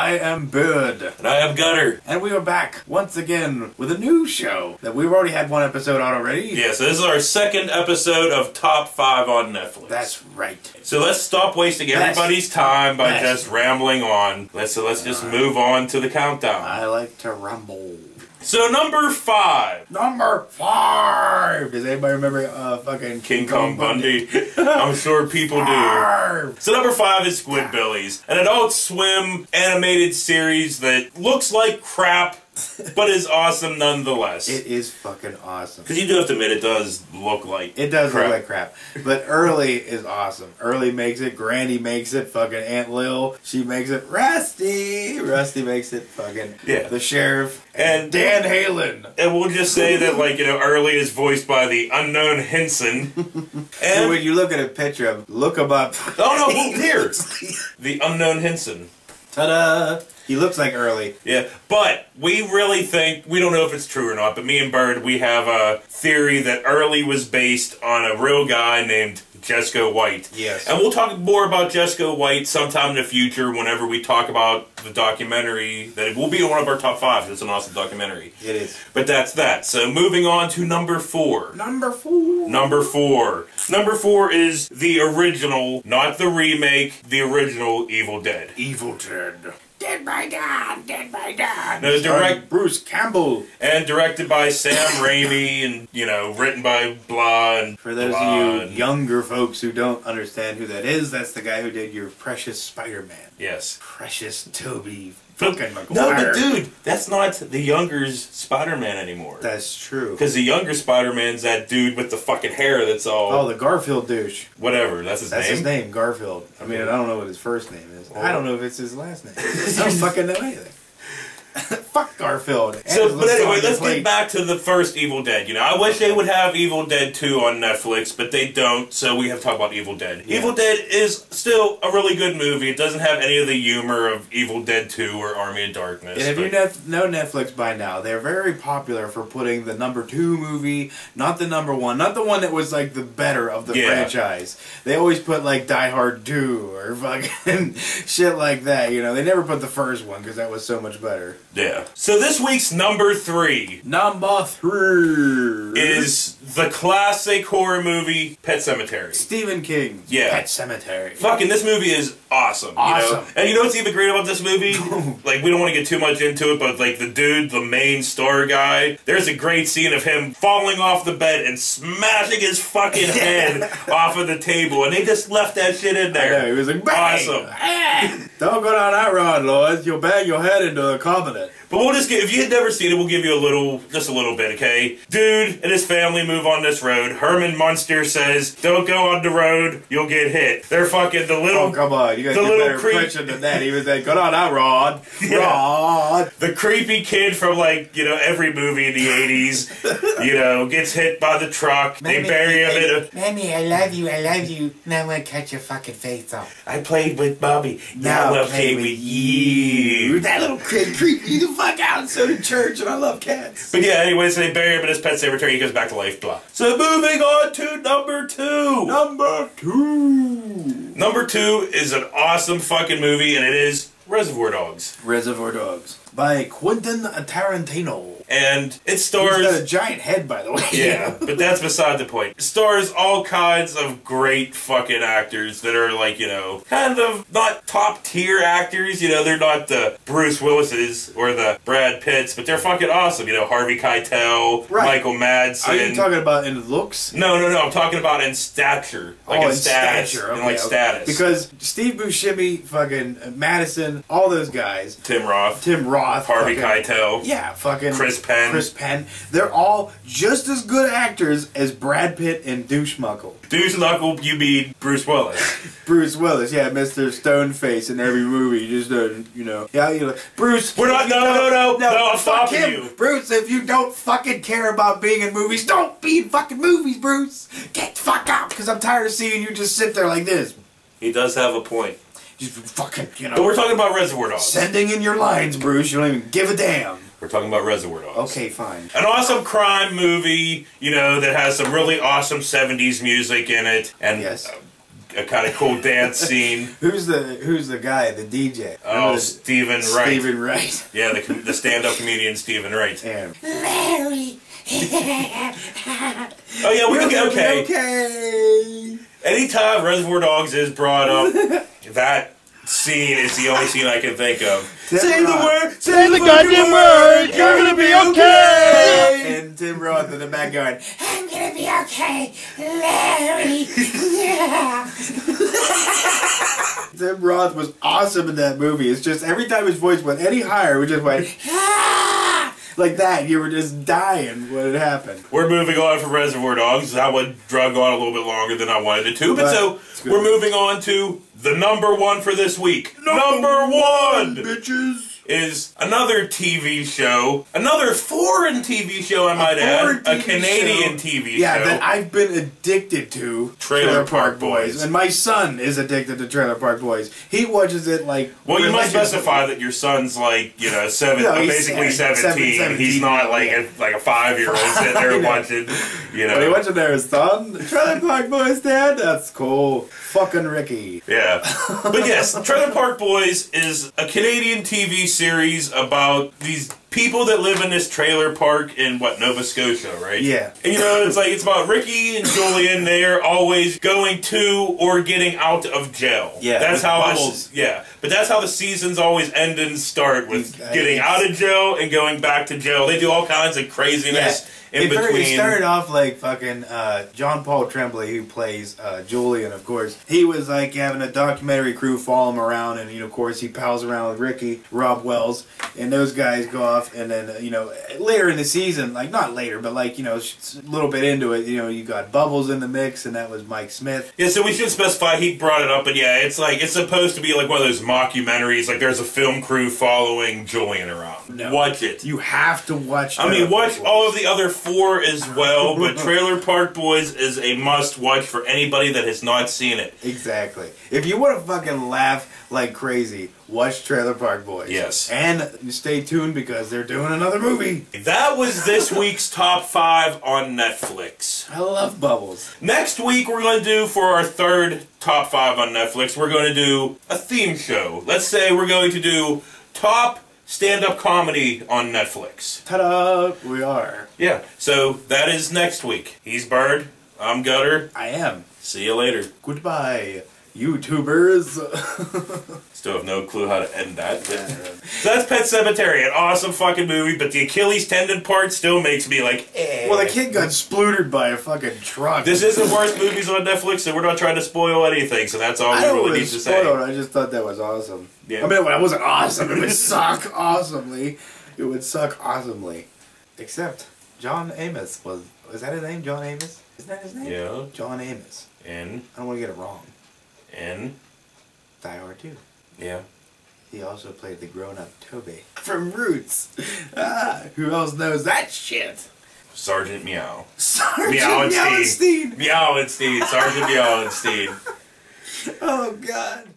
I am Bird. And I am Gutter. And we are back once again with a new show that we've already had one episode on already. Yeah, so this is our second episode of Top 5 on Netflix. That's right. So let's stop wasting everybody's time by just rambling on. Let's just move on to the countdown. I like to rumble. So number 5. Number 5! Does anybody remember fucking King Kong Bundy? I'm sure people do. So number 5 is Squidbillies, an Adult Swim animated series that looks like crap, but is awesome nonetheless. It is fucking awesome. Because you do have to admit, it does look like It does look like crap. But Early is awesome. Early makes it, Granny makes it, fucking Aunt Lil, she makes it, Rusty makes it, fucking the sheriff, and Dan Halen. And we'll just say that, like, you know, Early is voiced by the unknown Henson. And when you look at a picture of, look him up. Oh no, well, here! The unknown Henson. Ta-da! He looks like Early. Yeah, but we really think, we don't know if it's true or not, but me and Bird, we have a theory that Early was based on a real guy named Jesco White. Yes. And we'll talk more about Jesco White sometime in the future whenever we talk about the documentary. That it will be one of our top 5. It's an awesome documentary. It is. But that's that. So moving on to number 4. Number 4. Number 4. Number 4 is the original, not the remake, the original Evil Dead. Evil Dead. Dead by Dawn, Dead by Dawn. No, Bruce Campbell. And directed by Sam Raimi and, you know, written by blah and for those of you younger folks who don't understand who that is, that's the guy who did your precious Spider-Man. Yes. Precious Tobey fucking Maguire. No, but dude, that's not the younger's Spider-Man anymore. That's true. Because the younger Spider-Man's that dude with the fucking hair that's all... Oh, the Garfield douche. Whatever, that's his name? That's his name, Garfield. I mean, I don't know what his first name is. I don't know if it's his last name. I don't fucking know anything. Fuck Garfield. So, but anyway, let's get back to the first Evil Dead. You know, I wish they would have Evil Dead 2 on Netflix, but they don't, so we have to talk about Evil Dead. Yeah. Evil Dead is still a really good movie. It doesn't have any of the humor of Evil Dead 2 or Army of Darkness. And if you know Netflix by now, they're very popular for putting the number 2 movie, not the number 1, not the one that was like the better of the franchise. They always put like Die Hard 2 or fucking shit like that, you know. They never put the first one because that was so much better. Yeah. So this week's number 3. Number 3 is the classic horror movie Pet Sematary. Stephen King. Yeah. Pet Sematary. Fucking this movie is awesome. Awesome. You know? And you know what's even great about this movie? Like, we don't want to get too much into it, but like the dude, the main star guy, there's a great scene of him falling off the bed and smashing his fucking head off of the table, and they just left that shit in there. I know, he was like, bang! Awesome. Don't go down that road, Lloyd. You'll bang your head into the cabinet. But we'll just if you had never seen it, we'll give you a little, just a little bit, okay? Dude and his family move on this road. Herman Munster says, don't go on the road, you'll get hit. They're fucking the little... Oh, come on. You gotta get better impression than that. He was like, go down that road. Yeah. Rod. The creepy kid from, like, you know, every movie in the 80s, you know, gets hit by the truck. They bury him in a... Mommy, I love you, I love you. Now I'm gonna cut your fucking face off. I played with Bobby. Now I'll play with you. That little kid creeped you the fuck out. So did Church, and I love cats. But yeah, anyway, so they bury him in his Pet Sematary. He goes back to life, blah. So moving on to number 2. Number 2. Number 2 is an awesome fucking movie, and it is Reservoir Dogs. Reservoir Dogs. By Quentin Tarantino. And it stars... He's got a giant head, by the way. Yeah, but that's beside the point. It stars all kinds of great fucking actors that are like, you know, kind of not top tier actors. You know, they're not the Bruce Willises or the Brad Pitts, but they're fucking awesome. You know, Harvey Keitel, Michael Madsen. Are you talking about in looks? No, I'm talking about in stature. Like in status. Stature. Okay, in like status. Because Steve Buscemi, fucking Madison, all those guys. Tim Roth. Harvey Harvey Keitel. Yeah, fucking Chris Penn. They're all just as good actors as Brad Pitt and Douche Muckle. Douche Knuckle, you mean Bruce Willis. Bruce Willis, yeah, Mr. Stoneface in every movie. Just, you know. Yeah, you like, Bruce. We're not, no, I'm fuck stopping him. you. Bruce, if you don't fucking care about being in movies, don't be in fucking movies, Bruce. Get the fuck out, because I'm tired of seeing you just sit there like this. He does have a point. Just fucking, you know. But we're talking about Reservoir Dogs. Sending in your lines, Bruce. You don't even give a damn. We're talking about Reservoir Dogs. Okay, fine. An awesome crime movie, you know, that has some really awesome 70s music in it. And a kind of cool dance scene. Who's the guy, the DJ? Oh, Stephen Wright. Stephen Wright. Yeah, the stand-up comedian Stephen Wright. Damn. Larry. Oh yeah, we can get okay. Okay. Anytime Reservoir Dogs is brought up, that scene is the only scene I can think of. Say the word. Say the goddamn word. You're gonna be okay. And Tim Roth in the back going, I'm gonna be okay, Larry. Tim Roth was awesome in that movie. It's just every time his voice went any higher, we just went like that. You were just dying when it happened. We're moving on from Reservoir Dogs. That one drug on a little bit longer than I wanted it to. But so, we're moving on to the number one for this week. Number one! Bitches! Is another TV show. Another foreign TV show, I might add. A Canadian TV show. Yeah, that I've been addicted to. Trailer Park Boys. And my son is addicted to Trailer Park Boys. He watches it like... Well, you must specify that your son's like, you know, basically 17. He's not like a 5-year-old sitting there watching, you know. What are you watching there, son? Trailer Park Boys, Dad? That's cool. Fucking Ricky. Yeah. But yes, Trailer Park Boys is a Canadian TV series about these people that live in this trailer park in, Nova Scotia, right? Yeah. And you know, it's about Ricky and Julian. They're always going to or getting out of jail. Yeah. That's how bubbles. But that's how the seasons always end and start, with getting out of jail and going back to jail. They do all kinds of craziness in between. It started off like fucking John Paul Tremblay, who plays Julian, of course. He was like having a documentary crew follow him around, and of course he pals around with Ricky, Rob Wells, and those guys go off, and then later in the season, like not later, but like a little bit into it, you got Bubbles in the mix, and that was Mike Smith. Yeah, so we should specify. He brought it up, but yeah, it's supposed to be like one of those mockumentaries. Like there's a film crew following Julian around. No. Watch it. You have to watch. Watch all of the other 4 as well, but Trailer Park Boys is a must-watch for anybody that has not seen it. Exactly. If you want to fucking laugh like crazy, watch Trailer Park Boys. Yes. And stay tuned because they're doing another movie. That was this week's Top 5 on Netflix. I love Bubbles. Next week, we're going to do, for our third Top 5 on Netflix, we're going to do a theme show. Let's say we're going to do Top Stand-Up Comedy on Netflix. Ta-da! We are. Yeah, so that is next week. He's Bird. I'm Gutter. I am. See you later. Goodbye, YouTubers. Still have no clue how to end that. So that's Pet Sematary, an awesome fucking movie, but the Achilles tendon part still makes me like, eh. Well, the kid got splootered by a fucking truck. This is the worst movies on Netflix, so we're not trying to spoil anything, so that's all we really need to say. I just thought that was awesome. Yeah. I mean, it wasn't awesome. It would suck awesomely. It would suck awesomely. Except John Amos was that his name? John Amos? Isn't that his name? Yeah. John Amos. And? I don't want to get it wrong. And? Die Hard 2. Yeah. He also played the grown-up Toby from Roots. Who else knows that shit? Sergeant Meow. Sergeant Meowenstein. Meowenstein. Sergeant Meowenstein. Oh, God.